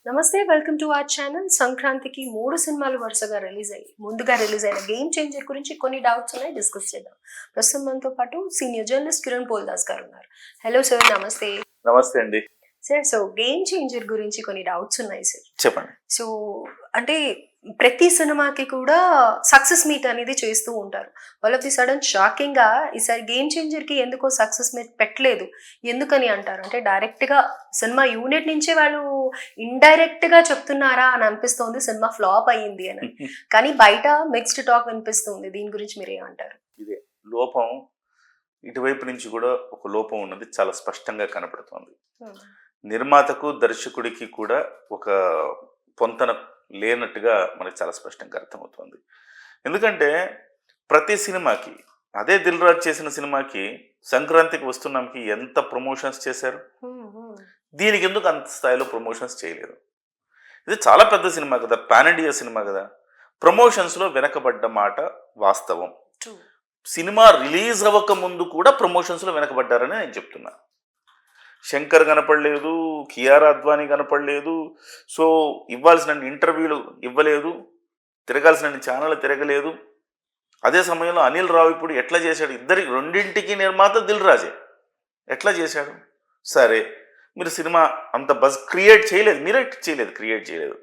నమస్తే welcome to our channel. సంక్రాంతికి 3 సినిమాలు వరుసగా రిలీజ్ అయ్యాయి. ముందుగా రిలీజ్ అయిన గేమ్ చేంజర్ గురించి కొన్ని డౌట్స్ ఉన్నాయి, డిస్కస్ చేద్దాం. ప్రస్తుతం మనతో పాటు సీనియర్ జర్నలిస్ట్ కిరణ్ పోల్దాస్ గారు ఉన్నారు. హలో సార్, నమస్తే. నమస్తే అండి. సార్, సో గేమ్ చేంజర్ గురించి కొన్ని డౌట్స్ ఉన్నాయి సార్. చెప్పండి. సో అంటే ప్రతి సినిమాకి కూడా సక్సెస్ మీట్ అనేది చేస్తూ ఉంటారు. All of the sudden shocking గా ఈసారి గేమ్ చేంజర్ కి ఎందుకో సక్సెస్ మీట్ పెట్టలేదు. ఎందుకని అంటారు? అంటే డైరెక్ట్ గా సినిమా యూనిట్ నుంచే వాళ్ళు ఇండైరెక్ట్ గా చెప్తున్నారా అని అనిపిస్తోంది, సినిమా ఫ్లాప్ అయ్యింది అని. కానీ బయట మిక్స్డ్ టాక్ వినిపిస్తుంది. దీని గురించి మీరు ఏమంటారు? ఇదే లోపం, ఇటువైపు నుంచి కూడా ఒక లోపం ఉన్నది చాలా స్పష్టంగా కనపడుతోంది. నిర్మాతకు దర్శకుడికి కూడా ఒక పొంతన లేనట్టుగా మనకి చాలా స్పష్టంగా అర్థమవుతుంది. ఎందుకంటే ప్రతి సినిమాకి, అదే దిల్ రాజు చేసిన సినిమాకి సంక్రాంతికి వస్తున్నాంకి ఎంత ప్రమోషన్స్ చేశారు, దీనికి ఎందుకు అంత స్థాయిలో ప్రమోషన్స్ చేయలేదు? ఇది చాలా పెద్ద సినిమా కదా, పాన్ ఇండియా సినిమా కదా. ప్రమోషన్స్లో వెనకబడ్డ మాట వాస్తవం. సినిమా రిలీజ్ అవ్వక ముందు కూడా ప్రమోషన్స్లో వెనకబడ్డారని నేను చెప్తున్నా. శంకర్ కనపడలేదు, కియారా అద్వానీ కనపడలేదు, సో ఇవ్వాల్సిన ఇంటర్వ్యూలు ఇవ్వలేదు, తిరగాల్సిన ఛానల్ తిరగలేదు. అదే సమయంలో అనిల్ రావిపూడి ఎట్లా చేశాడు? రెండింటికి నిర్మాత దిల్ రాజే. ఎట్లా చేశాడు? సరే, మీరు సినిమా అంత బజ్ క్రియేట్ చేయలేదు, మీరే క్రియేట్ చేయలేదు.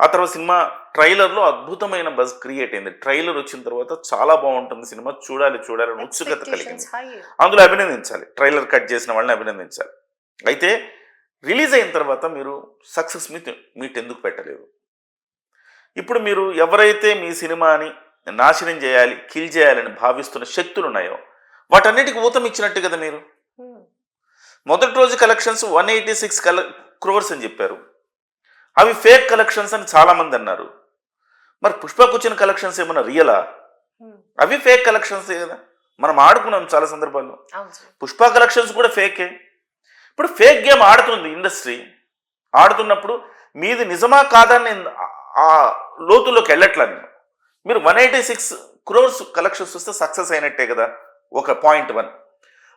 ఆ తర్వాత సినిమా ట్రైలర్లో అద్భుతమైన బజ్ క్రియేట్ అయింది. ట్రైలర్ వచ్చిన తర్వాత చాలా బాగుంటుంది సినిమా, చూడాలని ఉత్సుకత కలిగింది. అందులో అభినందించాలి, ట్రైలర్ కట్ చేసిన వాళ్ళని అభినందించాలి. అయితే రిలీజ్ అయిన తర్వాత మీరు సక్సెస్ మీట్ ఎందుకు పెట్టలేదు? ఇప్పుడు మీరు ఎవరైతే మీ సినిమాని నాశనం చేయాలి, కిల్ చేయాలని భావిస్తున్న శక్తులు ఉన్నాయో వాటన్నిటికీ ఊతం ఇచ్చినట్టు కదా. మీరు మొదటి రోజు కలెక్షన్స్ 186 crores అని చెప్పారు. అవి ఫేక్ కలెక్షన్స్ అని చాలామంది అన్నారు. మరి పుష్పకు వచ్చిన కలెక్షన్స్ ఏమన్నా రియలా? అవి ఫేక్ కలెక్షన్సే కదా. మనం ఆడుకున్నాం చాలా సందర్భాల్లో. పుష్ప కలెక్షన్స్ కూడా ఫేకే. ఇప్పుడు ఫేక్ గేమ్ ఆడుతుంది ఇండస్ట్రీ. ఆడుతున్నప్పుడు మీది నిజమా కాదా నేను ఆ లోతుల్లోకి వెళ్ళట్లా. మీరు 186 crores కలెక్షన్స్ వస్తే సక్సెస్ అయినట్టే కదా. ఒక పాయింట్ 1.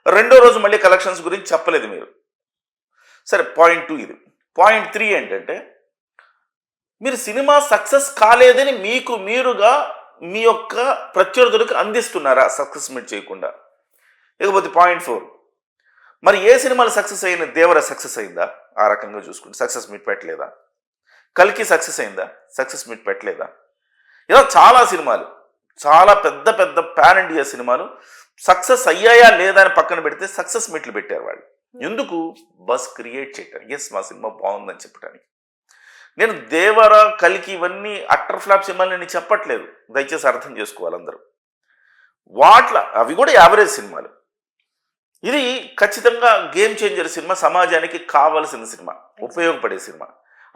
రెండో రోజు మళ్ళీ కలెక్షన్స్ గురించి చెప్పలేదు మీరు. సరే, పాయింట్ 2 ఇది. పాయింట్ 3 ఏంటంటే, మీరు సినిమా సక్సెస్ కాలేదని మీకు మీరుగా మీ యొక్క ప్రత్యర్థులకు అందిస్తున్నారా సక్సెస్ మీట్ చేయకుండా? ఇకపోతే పాయింట్ 4, మరి ఏ సినిమాలు సక్సెస్ అయిన? దేవర సక్సెస్ అయిందా? ఆ రకంగా చూసుకుంటే సక్సెస్ మీట్ పెట్టలేదా? కల్కి సక్సెస్ అయిందా? సక్సెస్ మీట్ పెట్టలేదా? ఇలా చాలా సినిమాలు, చాలా పెద్ద పెద్ద పాన్ ఇండియా సినిమాలు సక్సెస్ అయ్యాయా లేదా అని పక్కన పెడితే సక్సెస్ మీట్లు పెట్టారు వాళ్ళు. ఎందుకు? బస్ క్రియేట్ చేయటం. ఎస్, మా సినిమా బాగుందని చెప్పడానికి. నేను దేవర, కల్కి ఇవన్నీ అట్టర్ ఫ్లాప్ సినిమాలు నేను చెప్పట్లేదు, దయచేసి అర్థం చేసుకోవాలి అందరూ. అవి కూడా యావరేజ్ సినిమాలు. ఇది ఖచ్చితంగా గేమ్ చేంజర్ సినిమా, సమాజానికి కావాల్సిన సినిమా, ఉపయోగపడే సినిమా.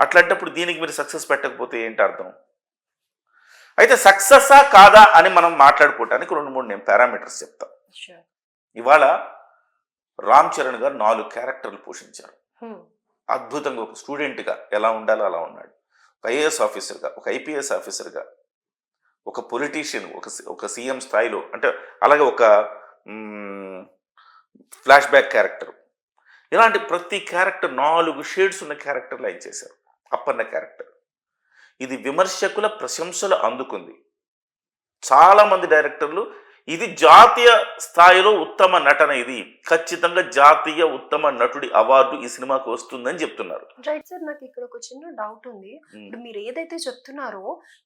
అట్లాంటప్పుడు దీనికి మీరు సక్సెస్ పెట్టకపోతే ఏంటి అర్థం? అయితే సక్సెస్సా కాదా అని మనం మాట్లాడుకోవటానికి 2-3 నేను పారామీటర్స్ చెప్తాను. ఇవాళ రామ్ చరణ్ గారు 4 క్యారెక్టర్లు పోషించారు. అద్భుతంగా ఒక స్టూడెంట్గా ఎలా ఉండాలో అలా ఉన్నాడు. ఒక ఐఏఎస్ ఆఫీసర్గా, ఒక ఐపీఎస్ ఆఫీసర్గా, ఒక పొలిటీషియన్, ఒక సీఎం స్థాయిలో, అంటే అలాగే ఒక ఫ్లాష్ బ్యాక్ క్యారెక్టర్. ఇలాంటి ప్రతి క్యారెక్టర్ 4 షేడ్స్ ఉన్న క్యారెక్టర్లు ఆయన చేశారు. అప్పన్న క్యారెక్టర్ ఇది విమర్శకుల ప్రశంసలు అందుకుంది. చాలామంది డైరెక్టర్లు ఇది జాతీయ స్థాయిలో ఉత్తమ నటన, ఇది ఖచ్చితంగా జాతీయ ఉత్తమ నటుడి అవార్డు ఈ సినిమాకు వస్తుందని చెప్తున్నారు. రైట్ సార్, నాకు ఇక్కడ ఒక చిన్న డౌట్ ఉంది. ఇప్పుడు మీరు ఏదైతే చెప్తున్నారో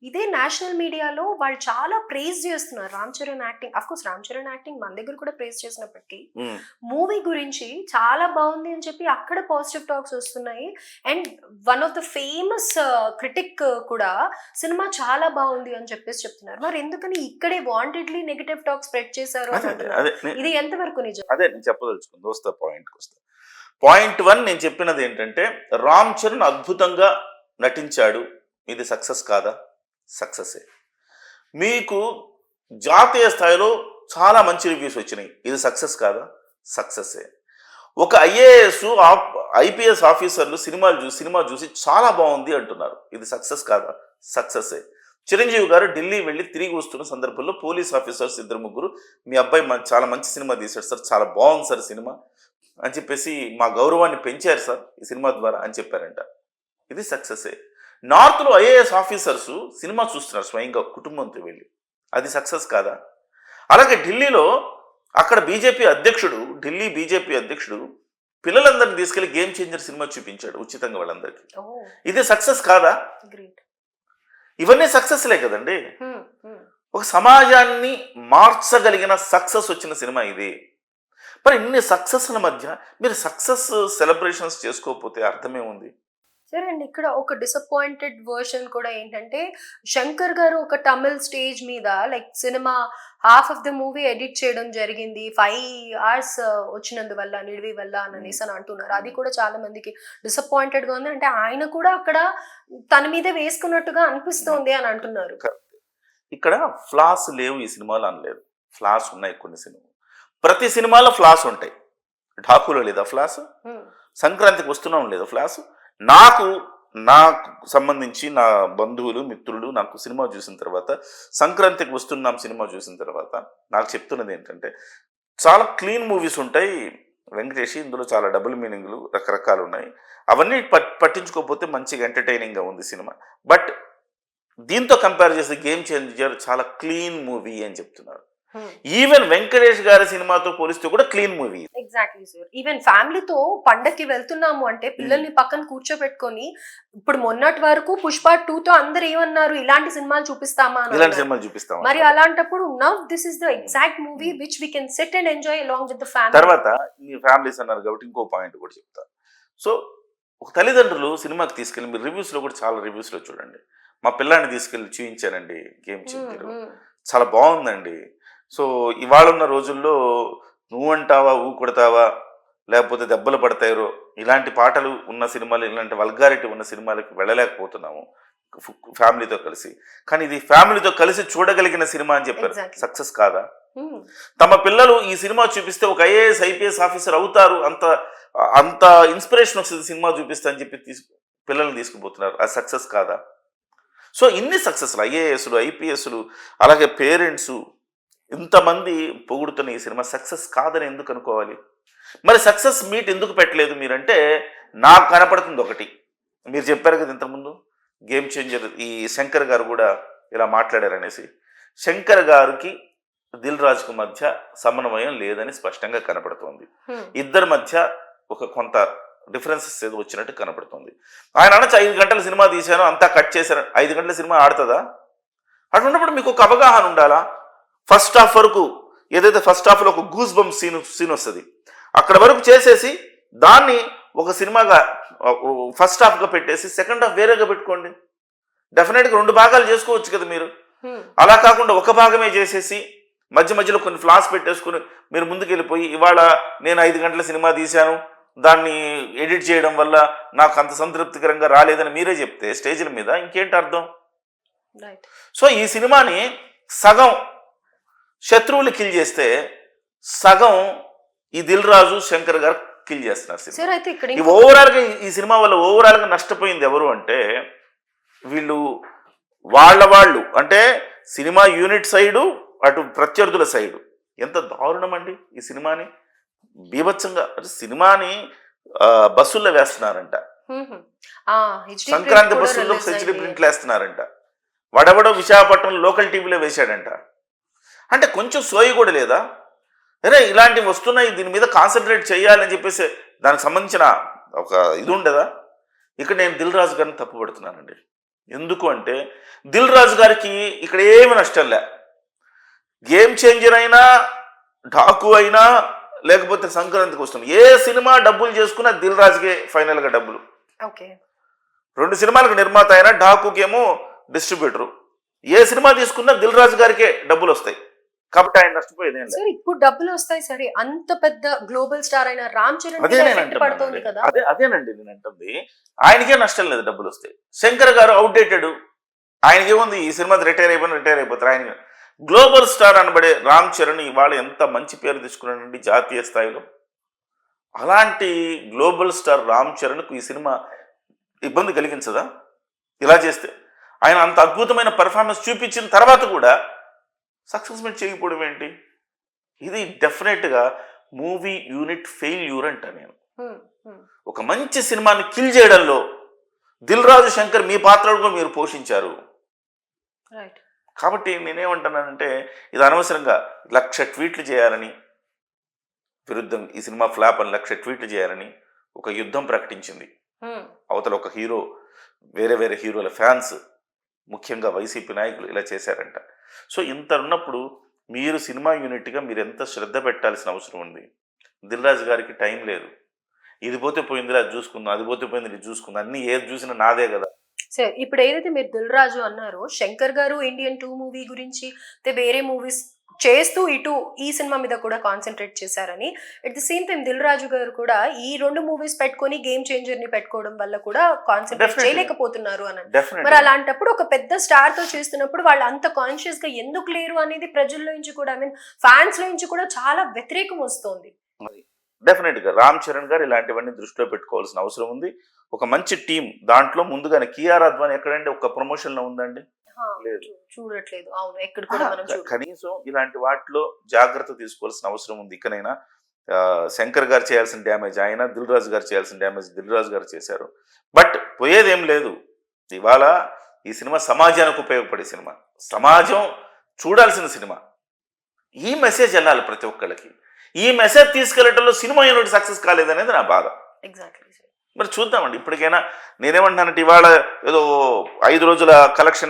ఇదే నేషనల్ మీడియాలో వాళ్ళు చాలా ప్రేజ్ చేస్తున్నారు Ram Charan acting. Of course Ram Charan acting మన దగ్గర కూడా ప్రేజ్ చేసినప్పటికీ మూవీ గురించి చాలా బాగుంది అని చెప్పి అక్కడ పాజిటివ్ టాక్స్ వస్తున్నాయి. And one of the famous critic కూడా సినిమా చాలా బాగుంది అని చెప్పేసి చెప్తున్నారు. మరి ఎందుకని ఇక్కడే వాంటెడ్లీ నెగటివ్ టాక్ స్ప్రెడ్ చేశారు? ఇది ఎంతవరకు నిజం? అదే నేను చెప్పదలుచుకుంది. వస్తా పాయింట్కి వస్తా. పాయింట్ 1 నేను చెప్పినది ఏంటంటే, రామ్ చరణ్ అద్భుతంగా నటించాడు. ఇది సక్సెస్ కాదా? సక్సెసే. మీకు జాతీయ స్థాయిలో చాలా మంచి రివ్యూస్ వచ్చినాయి. ఇది సక్సెస్ కాదా? సక్సెసే. ఒక ఐఏఎస్, ఐపీఎస్ ఆఫీసర్లు సినిమా చూసి చాలా బాగుంది అంటున్నారు. ఇది సక్సెస్ కాదా? సక్సెసే. చిరంజీవి గారు ఢిల్లీ వెళ్ళి తిరిగి వస్తున్న సందర్భంలో పోలీస్ ఆఫీసర్స్ 2-3 మీ అబ్బాయి చాలా మంచి సినిమా తీశాడు సార్, చాలా బాగుంది సార్ సినిమా అని చెప్పేసి మా గౌరవాన్ని పెంచారు సార్ ఈ సినిమా ద్వారా అని చెప్పారంట. ఇది సక్సెసే. నార్త్లో ఐఏఎస్ ఆఫీసర్స్ సినిమా చూస్తున్నారు స్వయంగా కుటుంబంతో వెళ్ళి, అది సక్సెస్ కాదా? అలాగే ఢిల్లీలో అక్కడ ఢిల్లీ బీజేపీ అధ్యక్షుడు పిల్లలందరినీ తీసుకెళ్లి గేమ్ చేంజర్ సినిమా చూపించాడు ఉచితంగా వాళ్ళందరికీ. ఇది సక్సెస్ కాదా? ఇవన్నీ సక్సెస్లే కదండి. ఒక సమాజాన్ని మార్చగలిగిన సక్సెస్ వచ్చిన సినిమా ఇది. మరి ఇన్ని సక్సెస్ల మధ్య మీరు సక్సెస్ సెలబ్రేషన్స్ చేసుకోకపోతే అర్థమేముంది? సరే అండి, ఇక్కడ ఒక డిసప్పాయింటెడ్ వర్షన్ కూడా ఏంటంటే, శంకర్ గారు ఒక తమిళ్ స్టేజ్ మీద like cinema half of the movie edit చేయడం జరిగింది 5 hours వచ్చినందువల్ల నిడివి వల్ల అనేసి అని అంటున్నారు. అది కూడా చాలా మందికి డిసప్పాయింటెడ్ గా ఉంది. అంటే ఆయన కూడా అక్కడ తన మీదే వేసుకున్నట్టుగా అనిపిస్తోంది అని అంటున్నారు. ఇక్కడ ఫ్లాస్ లేవు ఈ సినిమాలో అనలేదు, ఫ్లాస్ ఉన్నాయి కొన్ని సినిమా. ప్రతి సినిమాలో ఫ్లాస్ ఉంటాయి. ఢాకులో లేదా ఫ్లాస్? సంక్రాంతికి వస్తున్నాం లేదా ఫ్లాస్? నాకు సంబంధించి నా బంధువులు మిత్రులు నాకు సినిమా చూసిన తర్వాత, సంక్రాంతికి వస్తున్నాం సినిమా చూసిన తర్వాత నాకు చెప్తున్నది ఏంటంటే, చాలా క్లీన్ మూవీస్ ఉంటాయి వెంకటేష్, ఇందులో చాలా డబుల్ మీనింగ్లు రకరకాలు ఉన్నాయి, అవన్నీ పట్టించుకోకపోతే మంచిగా ఎంటర్టైనింగ్గా ఉంది సినిమా. బట్ దీంతో కంపేర్ చేస్తే గేమ్ చేంజర్ చాలా క్లీన్ మూవీ అని చెప్తున్నారు. ఈవెన్ వెంకటేష్ గారి సినిమాతో పోలిస్తే కూడా clean movie. Exactly sir. Even ఫ్యామిలీతో పండక్కి వెళ్తున్నాము అంటే పిల్లల్ని పక్కన కూర్చోబెట్టుకొని, ఇప్పుడు మొన్నటి వరకు పుష్ప 2 తో అందరు ఏమన్నారు, ఇలాంటి సినిమాలు చూపిస్తామా, మరి అలాంటప్పుడు now this is the exact movie which we can sit and enjoy along with the family. తర్వాత ఈ ఫ్యామిలీస్ అన్నారు కాబట్టి ఇంకో పాయింట్ కూడా చెప్తా. సో ఒక తల్లిదండ్రులు సినిమాకి తీసుకెళ్ళి, మీరు రివ్యూస్ లో కూడా చాలా రివ్యూస్ లో చూడండి, మా పిల్లాన్ని తీసుకెళ్ళి చూపించానండి గేమ్ చేంజర్, చాలా బాగుందండి. సో ఇవాళ ఉన్న రోజుల్లో నువ్వంటావా ఊ కొడతావా లేకపోతే దెబ్బలు పడతాయో ఇలాంటి పాటలు ఉన్న సినిమాలు, ఇలాంటి వల్గారిటీ ఉన్న సినిమాలకి వెళ్ళలేకపోతున్నాము ఫ్యామిలీతో కలిసి. కానీ ఇది ఫ్యామిలీతో కలిసి చూడగలిగిన సినిమా అని చెప్పారు. సక్సెస్ కాదా? తమ పిల్లలు ఈ సినిమా చూపిస్తే ఒక ఐఏఎస్ ఐపీఎస్ ఆఫీసర్ అవుతారు, అంత ఇన్స్పిరేషన్ వస్తుంది సినిమా చూపిస్తా అని చెప్పి పిల్లల్ని తీసుకుపోతున్నారు, అది సక్సెస్ కాదా? సో ఇన్ని సక్సెస్లు, ఐఏఎస్లు ఐపీఎస్లు అలాగే పేరెంట్స్ ఇంతమంది పొగుడుతున్న ఈ సినిమా సక్సెస్ కాదని ఎందుకు అనుకోవాలి? మరి సక్సెస్ మీట్ ఎందుకు పెట్టలేదు మీరంటే, నాకు కనపడుతుంది ఒకటి, మీరు చెప్పారు కదా ఇంతకుముందు గేమ్ చేంజర్ ఈ శంకర్ గారు కూడా ఇలా మాట్లాడారనేసి. శంకర్ గారికి దిల్ రాజుకు మధ్య సమన్వయం లేదని స్పష్టంగా కనపడుతోంది. ఇద్దరి మధ్య ఒక కొంత డిఫరెన్సెస్ ఏదో వచ్చినట్టు కనపడుతుంది. ఆయన అనొచ్చు 5 గంటల సినిమా తీశాను అంతా కట్ చేశాను, 5 గంటల సినిమా ఆడుతుందా? అటువంటిప్పుడు మీకు ఒక అవగాహన ఉండాలా. ఫస్ట్ హాఫ్ వరకు ఏదైతే ఫస్ట్ హాఫ్లో ఒక గూస్ బంప్ సీన్ వస్తుంది, అక్కడ వరకు చేసేసి దాన్ని ఒక సినిమాగా ఫస్ట్ హాఫ్గా పెట్టేసి సెకండ్ హాఫ్ వేరేగా పెట్టుకోండి. డెఫినెట్గా 2 భాగాలు చేసుకోవచ్చు కదా మీరు. అలా కాకుండా ఒక భాగమే చేసేసి మధ్యలో కొన్ని ఫ్లాస్ పెట్టేసుకుని మీరు ముందుకు వెళ్ళిపోయి, ఇవాళ నేను 5 గంటల సినిమా తీశాను, దాన్ని ఎడిట్ చేయడం వల్ల నాకు అంత సంతృప్తికరంగా రాలేదని మీరే చెప్తే స్టేజ్ల మీద ఇంకేంటి అర్థం? సో ఈ సినిమాని సగం శత్రువులు కిల్ చేస్తే సగం ఈ దిల్ రాజు శంకర్ గారు కిల్ చేస్తున్నారు. ఈ ఓవరాల్గా ఈ సినిమా వల్ల ఓవరాల్గా నష్టపోయింది ఎవరు అంటే, వాళ్ళు అంటే సినిమా యూనిట్ సైడు అటు ప్రత్యర్థుల సైడు. ఎంత దారుణం అండి ఈ సినిమాని, బీభత్సంగా సినిమాని బస్సుల్లో వేస్తున్నారంట, సంక్రాంతి బస్సుల్లో సెంచరీ ప్రింట్లు వేస్తున్నారంట, వాడెవడో విశాఖపట్నం లోకల్ టీవీలో వేశాడంట. అంటే కొంచెం సోయి కూడా లేదా? అరే ఇలాంటివి వస్తున్నాయి, దీని మీద కాన్సన్ట్రేట్ చేయాలని చెప్పేసి దానికి సంబంధించిన ఒక ఇది ఉండదా? ఇక్కడ నేను దిల్ రాజు గారిని తప్పుపడుతున్నానండి. ఎందుకు అంటే దిల్ రాజు గారికి ఇక్కడ ఏమి నష్టం లే. గేమ్ చేంజర్ అయినా ఢాకు అయినా లేకపోతే సంక్రాంతికి వస్తుంది, ఏ సినిమా డబ్బులు చేసుకున్నా దిల్ రాజుకే ఫైనల్గా డబ్బులు. 2 సినిమాలకు నిర్మాత అయినా ఢాకుకేమో డిస్ట్రిబ్యూటరు, ఏ సినిమా తీసుకున్నా దిల్ రాజు గారికే డబ్బులు వస్తాయి. కాబట్టి ఆయన నష్టపోయేది సార్. ఇప్పుడు డబ్బులు వస్తాయి సరే, అంత పెద్ద గ్లోబల్ స్టార్ అయిన రామ్ చరణ్ పడుతుంది కదా. అదేనండి నేను అంటుంది, ఆయనకే నష్టం లేదు, డబ్బులు వస్తాయి. శంకర్ గారు అవుట్డేటెడ్, ఆయనకేముంది ఈ సినిమా రిటైర్ అయిపోతారు. ఆయన గ్లోబల్ స్టార్ అనబడే రామ్ చరణ్ ఇవాళ ఎంత మంచి పేరు తీసుకున్నాడండి జాతీయ స్థాయిలో. అలాంటి గ్లోబల్ స్టార్ రామ్ చరణ్కు ఈ సినిమా ఇబ్బంది కలిగించదా ఇలా చేస్తే? ఆయన అంత అద్భుతమైన పర్ఫార్మెన్స్ చూపించిన తర్వాత కూడా సక్సెస్ మీట్ చేయకపోవడం ఏంటి? ఇది డెఫినెట్గా మూవీ యూనిట్ ఫెయిల్యూర్ అంట నేను. ఒక మంచి సినిమాని కిల్ చేయడంలో దిల్ రాజు శంకర్ మీ పాత్రలు కూడా మీరు పోషించారు. రైట్. కాబట్టి నేనేమంటున్నానంటే ఇది అనవసరంగా 1,00,000 ట్వీట్లు చేయాలని, విరుద్ధం ఈ సినిమా ఫ్లాప్ అని 1,00,000 ట్వీట్లు చేయాలని ఒక యుద్ధం ప్రకటించింది. అవతల ఒక హీరో, వేరే వేరే హీరోల ఫ్యాన్స్, ముఖ్యంగా వైసీపీ నాయకులు ఇలా చేశారంట. సో ఇంత ఉన్నప్పుడు మీరు సినిమా యూనిట్గా మీరు ఎంత శ్రద్ధ పెట్టాల్సిన అవసరం ఉంది. దిల్ రాజు గారికి టైం లేదు. ఇది పోతే పోయింది అది చూసుకుందాం, అది పోతే పోయింది ఇది చూసుకుందాం, అన్ని ఏది చూసినా నాదే కదా. సరే, ఇప్పుడు ఏదైతే మీరు దిల్ రాజు అన్నారో, శంకర్ గారు ఇండియన్ 2 మూవీ గురించి వేరే మూవీస్ చేస్తూ ఇటు ఈ సినిమా మీద కూడా కాన్సన్ట్రేట్ చేశారని, at the same time Dil Raju garu కూడా ఈ 2 మూవీస్ పెట్టుకొని గేమ్ చేంజర్ ని పెట్టుకోవడం వల్ల కూడా కాన్సన్ట్రేట్ చేయలేకపోతున్నారు అని. మరి అలాంటప్పుడు ఒక పెద్ద స్టార్ తో చేస్తున్నప్పుడు వాళ్ళు అంత కాన్షియస్ గా ఎందుకు లేరు అనేది ప్రజల్లో నుంచి కూడా, ఐ మీన్ ఫ్యాన్స్ లో నుంచి కూడా చాలా వ్యతిరేకం వస్తుంది. డెఫినెట్ గా రామ్ చరణ్ గారు ఇలాంటివన్నీ దృష్టిలో పెట్టుకోవాల్సిన అవసరం ఉంది. ఒక మంచి టీం దాంట్లో ముందుగానే కియారా అద్వానీ ఎక్కడండి ఒక ప్రమోషన్ లో ఉందండి, లేదు, చూడట్లేదు. అవును, ఎక్కడ కూడా మనం కనీసం ఇలాంటి వాటిలో జాగ్రత్త తీసుకోవాల్సిన అవసరం ఉంది. ఇకనైనా శంకర్ గారు చేయాల్సిన డ్యామేజ్ ఆయన, దిల్ రాజు గారు చేయాల్సిన డ్యామేజ్ దిల్ రాజు గారు చేశారు. బట్ పోయేదేం లేదు. ఇవాళ ఈ సినిమా సమాజానికి ఉపయోగపడే సినిమా, సమాజం చూడాల్సిన సినిమా. ఈ మెసేజ్ వెళ్ళాలి ప్రతి ఒక్కళ్ళకి. ఈ మెసేజ్ తీసుకెళ్లడంలో సినిమా యూనిట్ సక్సెస్ కాలేదనేది నా బాధ. ఎగ్జాక్ట్లీ. మరి చూద్దామండి. ఇప్పటికైనా నేనేమంటున్నానంటే ఇవాళ ఏదో 5 రోజుల కలెక్షన్